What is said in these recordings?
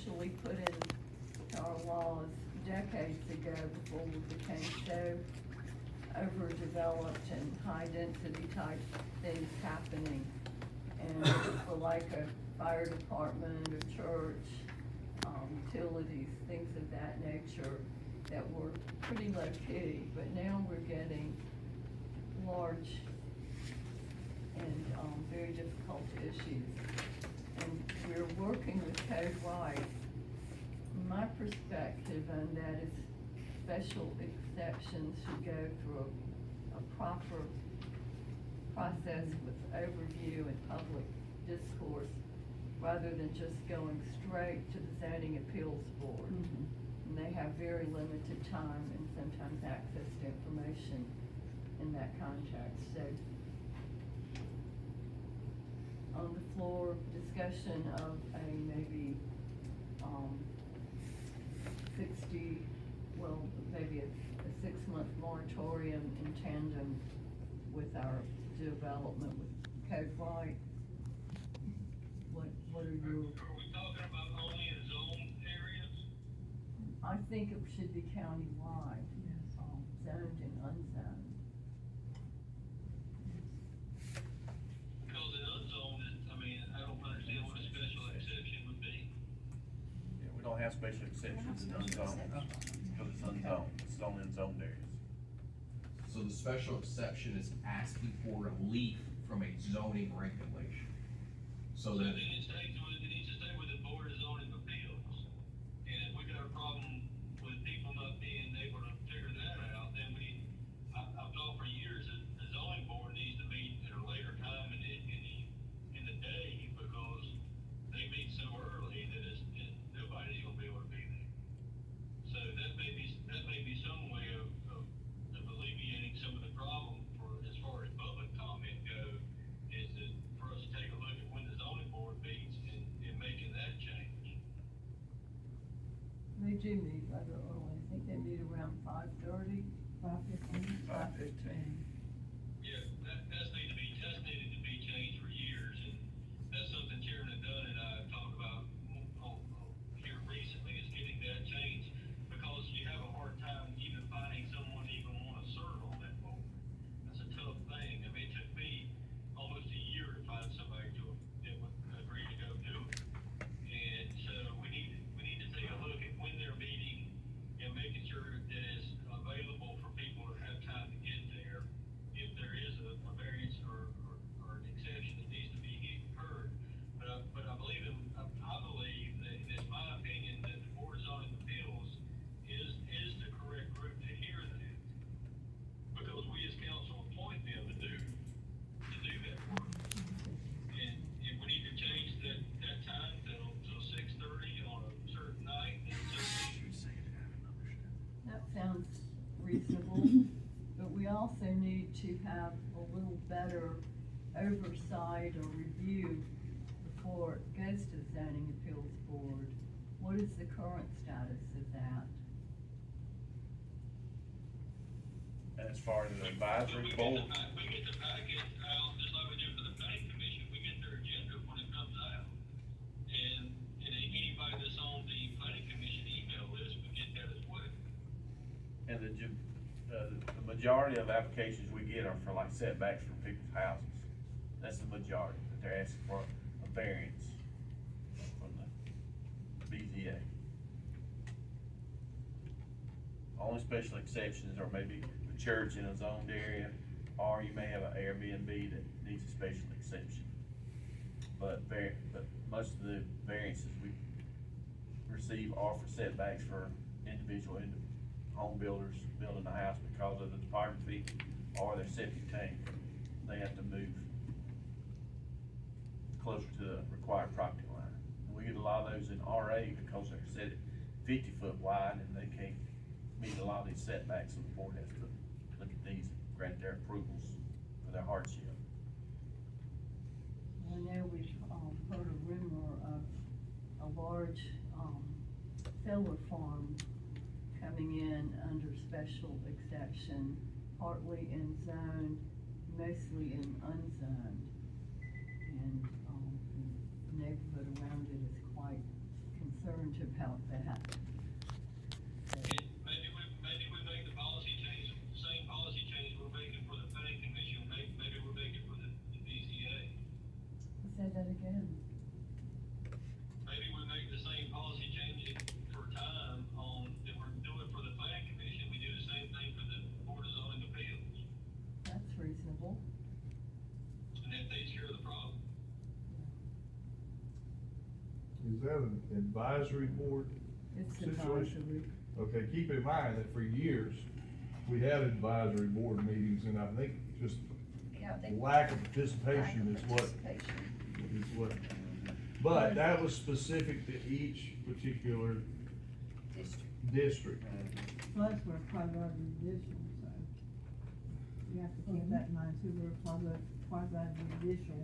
initially put in our laws decades ago before we became so overdeveloped and high-density type things happening. And for like a fire department, a church, utilities, things of that nature that were pretty low key, but now we're getting large and very difficult issues. And we're working with Code White. My perspective on that is special exceptions should go through a proper process with overview and public discourse, rather than just going straight to the zoning appeals board. And they have very limited time and sometimes access to information in that context. So on the floor, discussion of a maybe 'Maybe a 6-month moratorium in tandem with our development with Code White. What are your? Are we talking about only in zone areas? I think it should be countywide, zoned and unzoned. Because in unzoned, I don't understand what a special exception would be. Yeah, we don't have special exceptions in unzoned, because it's unzoned, it's only in zoned areas. So the special exception is asking for relief from a zoning regulation. So So that, then it needs to stay with the Board of Zoning Appeals. And if we got a problem with people not being able to figure that out, then I've thought for years that the zoning board needs to meet at a later time in the day, because they meet so early that nobody's gonna be able to be there. So that may be some way of alleviating some of the problem for, as far as public comment goes, is that for us to take a look at when the zoning board meets and making that change. They do meet rather early. I think they meet around 5:30. 5:15. Yeah, that's needed to be changed for years, and that's something Chairman Dunn and I have talked about here recently, is getting that changed, because you have a hard time even finding someone to even want to serve on that board. That's a tough thing. It took me almost a year to find somebody that would agree to go do it. And so we need to take a look at when they're meeting and making sure that it's available for people to have time to get there. If there is a variance or an exception that needs to be heard. But I believe that, and it's my opinion, that the Board of Zoning Appeals is the correct group to hear that. Because we as council appoint them to do that work. And if we need to change that time till 6:30 on a certain night, then That sounds reasonable, but we also need to have a little better oversight or review before it goes to the zoning appeals board. What is the current status of that? As far as the advisory board, we get the packet out, just like we do for the planning commission. We get their agenda when it comes out. And anybody that's on the planning commission email list, we get that as well. and the majority of applications we get are for like setbacks from people's houses. That's the majority, that they're asking for a variance from the BZA. Only special exceptions are maybe the church in a zoned area, or you may have an Airbnb that needs a special exception. But most of the variances we receive are for setbacks for individual home builders building a house because of the topography or their septic tank. They have to move closer to the required property line. We get a lot of those in RA because they're set at 50 foot wide and they can't meet a lot of these setbacks, so the board has to look at these, grant their approvals for their hardship. I know we've heard a rumor of a large solar farm coming in under special exception, partly in zone, mostly in unzoned. And the neighborhood around it is quite concerned alternative how they happen. Maybe we make the policy change, the same policy change we're making for the planning commission, maybe we're making for the BZA. Say that again. Maybe we make the same policy change for time that we're doing for the planning commission, we do the same thing for the board of zoning appeals, That's reasonable. and that takes care of the problem. Is that an advisory board? It's Situation. advisory. Okay, keep in mind that for years, we had advisory board meetings, and I think just Yeah, lack of participation is what, but that was specific to each particular district. Plus, we're quasi-judicial, so you have to keep that in mind too, we're quasi-judicial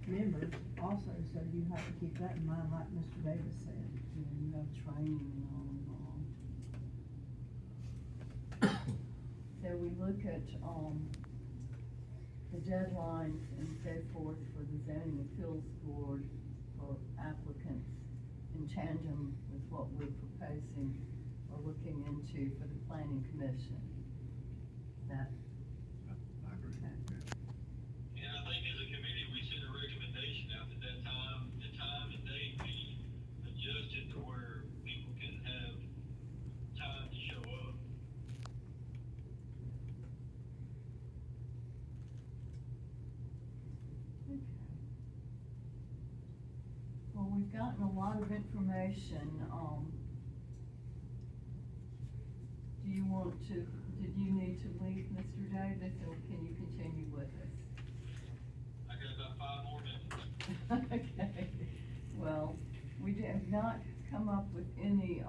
members also, so you have to keep that in mind, like Mr. Davis said. You have training and all involved. So we look at, the deadlines and so forth for the zoning appeals board for applicants in tandem with what we're proposing or looking into for the planning commission. That. I agree. And I think as a committee, we send a recommendation out at that time, the time and date be adjusted to where people can have time to show up. Okay. Well, we've gotten a lot of information, do you want to, did you need to leave, Mr. Davis, or can you continue with us? I got about 5 more minutes. Okay, well, we have not come up with any,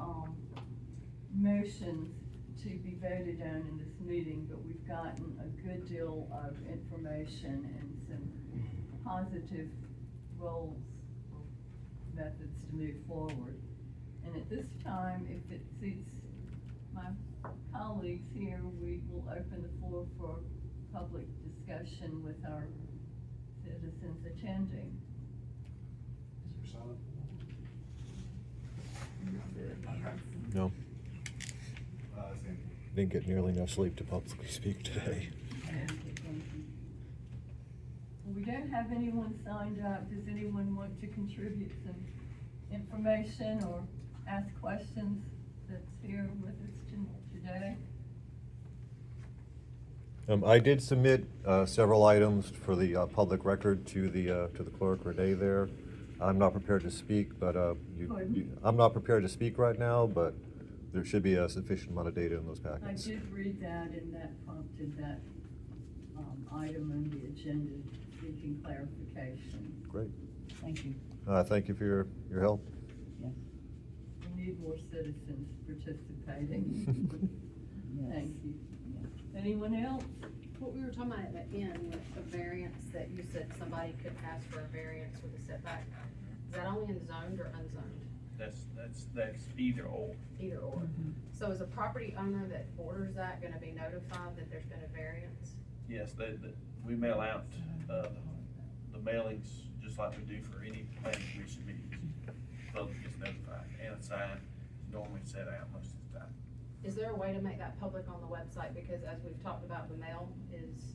motions to be voted on in this meeting, but we've gotten a good deal of information and some positive roles or methods to move forward. And at this time, if it suits my colleagues here, we will open the floor for public discussion with our citizens attending. Is there silent? No, didn't get nearly enough sleep to publicly speak today. Thank you. Well, we don't have anyone signed up. Does anyone want to contribute some information or ask questions that's here with us today? I did submit several items for the public record to the clerk Renee there. I'm not prepared to speak, but I'm not prepared to speak right now, but there should be a sufficient amount of data in those I packets. did read that, and that prompted that item on the agenda seeking clarification. Great. Thank you. Thank you for your help. Yes. We need more citizens participating. Thank you. Anyone else? What we were talking about at the end with the variance, that you said somebody could ask for a variance with a setback. Is that only in zoned or unzoned? That's either or. Either or. So is a property owner that borders that gonna be notified that there's been a variance? Yes, we mail out, the mailings, just like we do for any planning commission meetings. Public gets notified, and a sign is normally set out most of the time. Is there a way to make that public on the website? Because as we've talked about, the mail is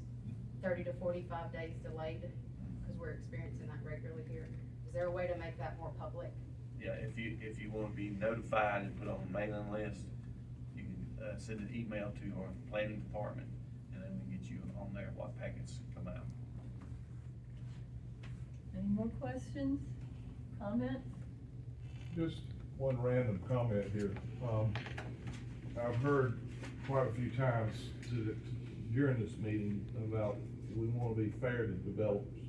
30 to 45 days delayed, because we're experiencing that regularly here. Is there a way to make that more public? Yeah, if you want to be notified and put on the mailing list, you can send an email to our planning department, and then we get you on there what packets come out. Any more questions, comments? Just one random comment here. I've heard quite a few times during this meeting about we want to be fair to developers.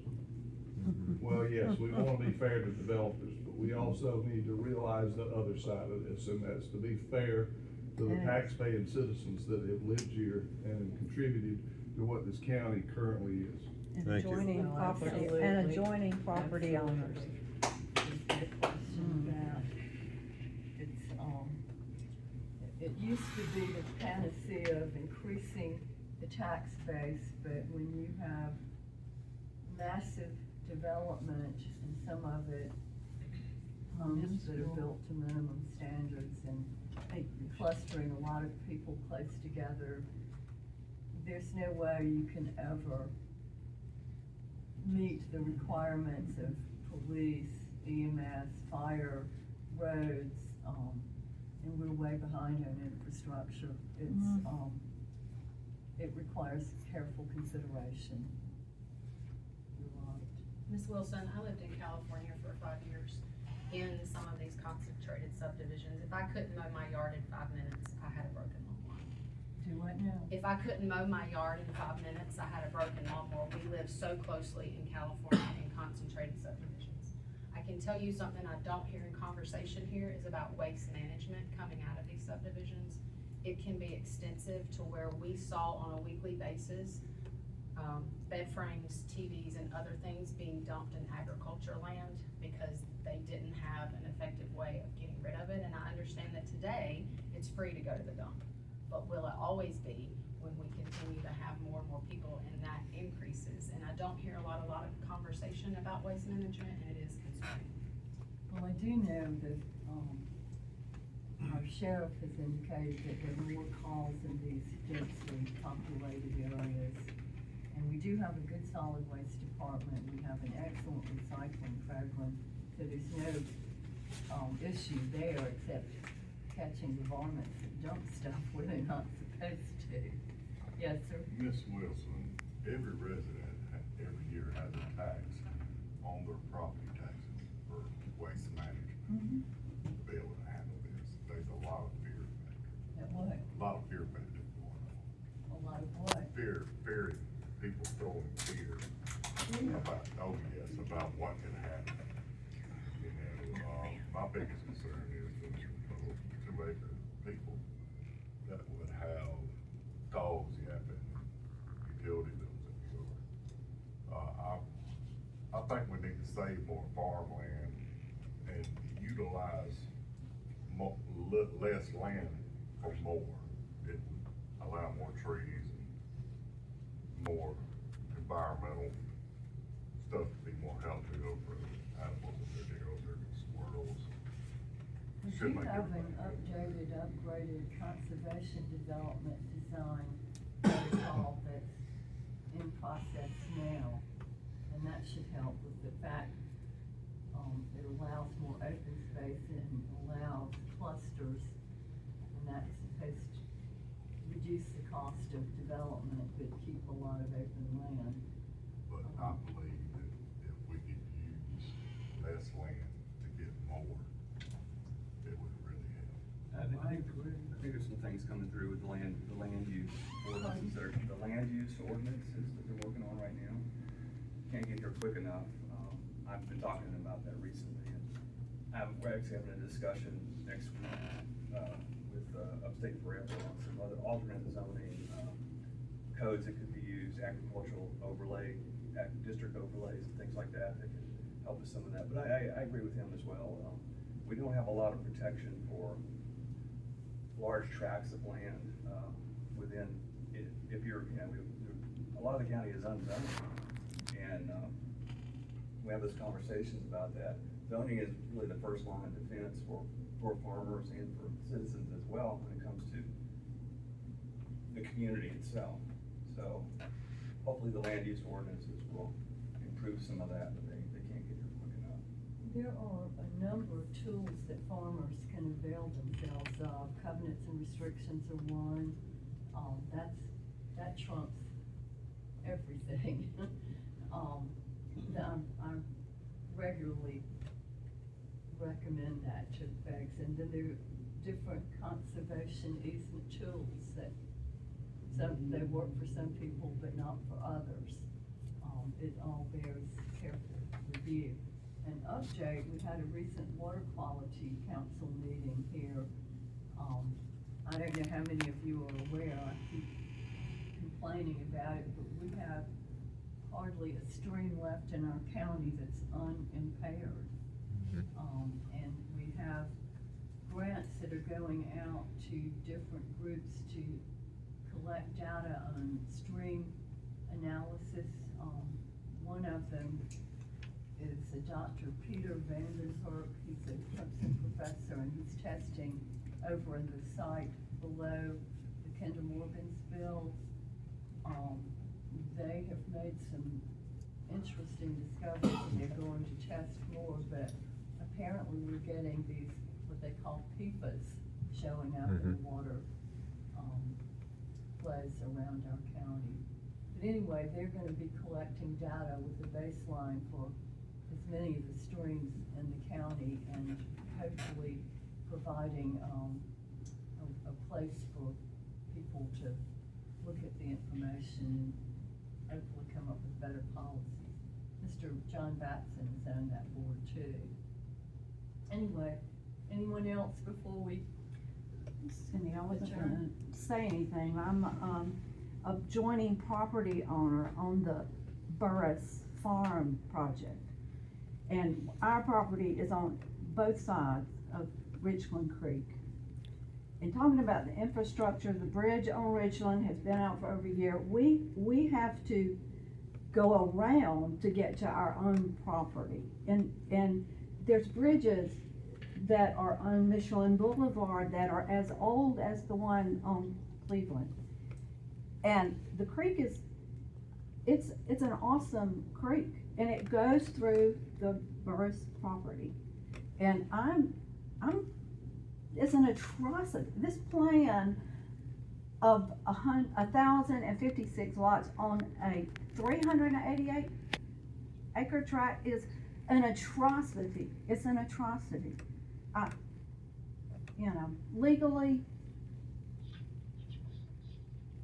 Well, yes, we want to be fair to developers, but we also need to realize the other side of this, and that's to be fair to the taxpaying citizens that have lived here and contributed to what this county currently is. And Thank you. adjoining property, Absolutely. and adjoining property owners. The question about, it used to be the panacea of increasing the tax base, but when you have massive development and some of it homes that are built to minimum standards and clustering a lot of people close together. There's no way you can ever meet the requirements of police, EMS, fire, roads, and we're way behind on infrastructure. It requires careful consideration. You're right. Ms. Wilson, I lived in California for 5 years in some of these concentrated subdivisions. If I couldn't mow my yard in 5 minutes, I had a broken lawnmower. Do what now? If I couldn't mow my yard in 5 minutes, I had a broken lawnmower. We live so closely in California in concentrated subdivisions. I can tell you something I don't hear in conversation here is about waste management coming out of these subdivisions. It can be extensive to where we saw on a weekly basis, bed frames, TVs, and other things being dumped in agriculture land because they didn't have an effective way of getting rid of it. And I understand that today, it's free to go to the dump. But will it always be when we continue to have more and more people and that increases? And I don't hear a lot of conversation about waste management, and it is concerning. Well, I do know that, our sheriff has indicated that there are more calls in these densely populated areas. And we do have a good solid waste department, we have an excellent recycling program, so there's no, issue there except catching the varmints that dump stuff where they're not supposed to. Yes, sir? Ms. Wilson, every resident every year has a tax on their property taxes for waste management. To be able to handle this, there's a lot of fear factor. At what? A lot of fear factor going on. A lot of what? Fear, people throwing fear about, oh yes, about what can happen. You know, my biggest concern is the 2-acre people that would have dogs yapping, utility bills in the yard. I think we need to save more farmland and utilize less land for more. It would allow more trees and more environmental stuff to be more healthy over animals and their deer, their squirrels. We Should do make have an everybody happy. upgraded conservation development design protocol that's in process now. And that should help with the fact, it allows more open space and allows clusters. And that's supposed to reduce the cost of development, but keep a lot of open land. But I believe that if we could use less land to get more, it would really help. I think there's some things coming through with the land use ordinances, the land use ordinances that they're working on right now. Can't get here quick enough. I've been talking about that recently, and we're actually having a discussion next week, with, Upstate Forever on some other alternate zoning, codes that could be used, agricultural overlay, district overlays, and things like that can help with some of that. But I agree with him as well. We don't have a lot of protection for large tracts of land, within, if you're, a lot of the county is unzoned. And, we have those conversations about that. Zoning is really the first line of defense for farmers and for citizens as well when it comes to the community itself. So hopefully the land use ordinances will improve some of that, but they can't get here quick enough. There are a number of tools that farmers can avail themselves of. Covenants and restrictions are one. That trumps everything. I regularly recommend that to folks, and then there are different conservation easement tools that they work for some people but not for others. It all bears careful review. And update, we had a recent water quality council meeting here. I don't know how many of you are aware, I keep complaining about it, but we have hardly a stream left in our county that's unimpaired. And we have grants that are going out to different groups to collect data on stream analysis. One of them is a Dr. Peter Vandenberg. He's a Clemson professor, and he's testing over in the site below the Kinder Morgansville. They have made some interesting discoveries, and they're going to test more, but apparently we're getting these, what they call PFAS, showing up in the water, flows around our county. But anyway, they're gonna be collecting data with the baseline for as many of the streams in the county, and hopefully providing, a place for people to look at the information and hopefully come up with better policies. Mr. John Batson is on that board too. Anyway, anyone else before we? Cindy, I wasn't gonna say anything. I'm a joining property owner on the Burress Farm project. And our property is on both sides of Richland Creek. And talking about the infrastructure, the bridge on Richland has been out for over a year. We have to go around to get to our own property. And there's bridges that are on Michelin Boulevard that are as old as the one on Cleveland. And the creek is, it's an awesome creek, and it goes through the Burress property. And it's an atrocity. This plan of 1,056 lots on a 388 acre tract is an atrocity. It's an atrocity. Legally,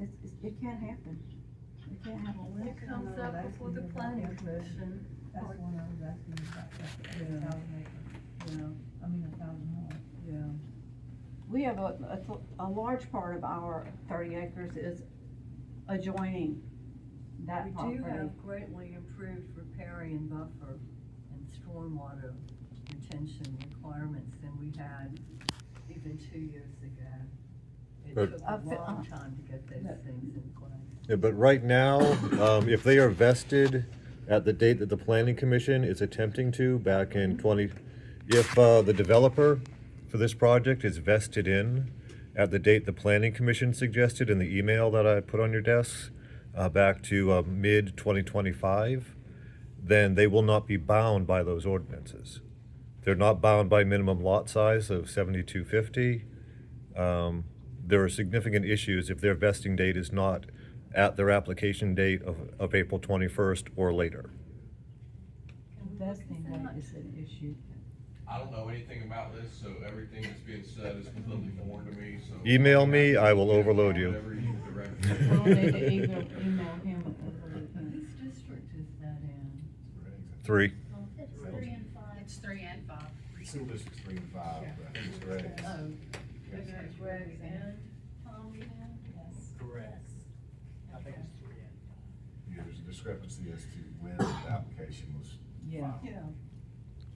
it can't happen. It can't happen. When it comes up before the planning commission. That's the one I was asking you about, that Yeah. 1,000 acres, Yeah, 1,000 homes. yeah. We have a large part of our 30 acres is adjoining that We property. do have greatly improved riparian buffer and stormwater retention requirements than we had even 2 years ago. It But- took a long time to get those things in place. Yeah, but right now, if they are vested at the date that the planning commission is attempting to, back in if the developer for this project is vested in at the date the planning commission suggested in the email that I put on your desks, back to mid-2025, then they will not be bound by those ordinances. They're not bound by minimum lot size of 7,250. There are significant issues if their vesting date is not at their application date of April 21st or later. Investing date is an issue. I don't know anything about this, so everything that's being said is completely foreign to me, so. Email me, I will overload you. Whatever you direct. We'll need to email him. Whose district is that in? 3. It's 3 and 5. School districts 3 and 5, I think it's correct. Oh, is that Greg and Tommy then? Yes. Correct. I think it's 3 and 5. Yeah, there's a discrepancy as to when the application was Yeah. filed. Yeah.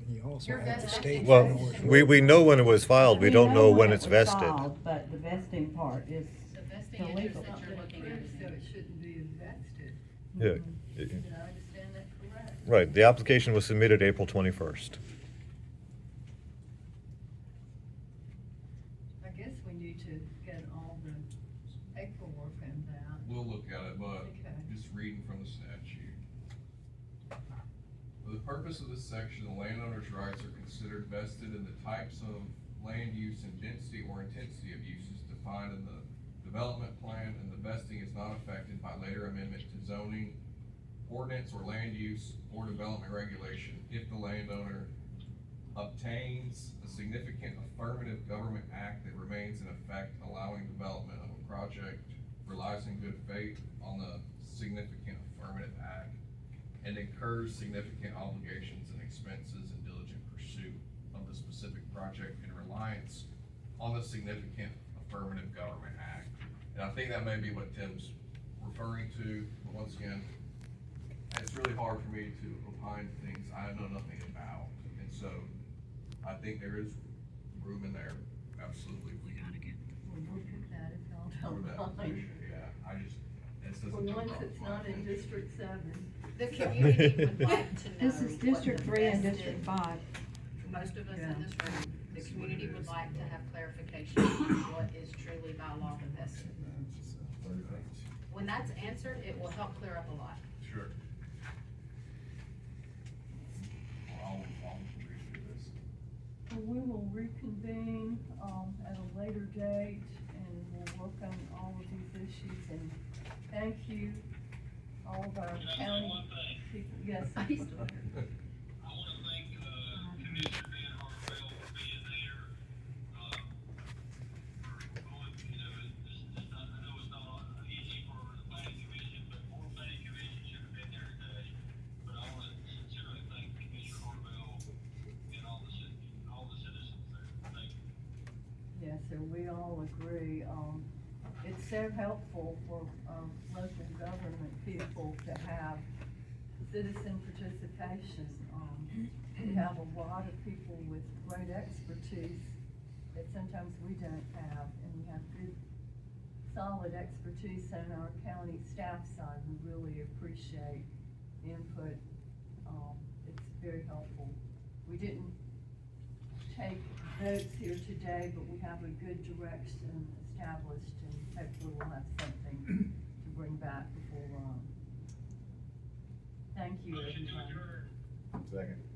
And you also Your have the vested state. Well, forward. we know when it was filed, we don't know when it's it was vested. filed, but the vesting part is The vesting illegal. interest that you're looking at. So it shouldn't be invested. Yeah. Did I understand that correct? Right, the application was submitted April 21st. I guess we need to get all the paperwork in that. We'll look at it, but Okay. just reading from the statute. For the purpose of this section, the landowner's rights are considered vested in the types of land use and density or intensity of uses defined in the development plan, and the vesting is not affected by later amendment to zoning, ordinance, or land use or development regulation if the landowner obtains a significant affirmative government act that remains in effect allowing development of a project, relies in good faith on the significant affirmative act, and incurs significant obligations and expenses in diligent pursuit of the specific project in reliance on the significant affirmative government act. And I think that may be what Tim's referring to, but once again, it's really hard for me to opine things I know nothing about. And so I think there is room in there, absolutely. We can We'll look at that if y'all cover don't that mind. position, yeah, I just, this For doesn't. once, it's not in District 7. The community would like to know. This is what District the 3 and vested- District 5. Most of us Yeah. in this room The community would like to have clarification on what is truly by law vested. When that's answered, it will help clear up a lot. Sure. Well, I'll agree to this. We will reconvene, at a later date, and we'll work on all of these issues, and thank you, all of our Can I say county one thing? people, yes. I wanna thank, Commissioner Van Hartwell for being there, for going, it's not, I know it's not easy for the planning commission, but more planning commission should have been there today. But I wanna sincerely thank Commissioner Hartwell and all the citizens there, thank you. Yes, sir, we all agree, it's so helpful for, local government people to have citizen participation. We have a lot of people with great expertise that sometimes we don't have, and we have good, solid expertise on our county staff side. We really appreciate the input. It's very helpful. We didn't take votes here today, but we have a good direction established, and hopefully we'll have something to bring back before long. Thank you, Motion to everybody. adjourn. Second.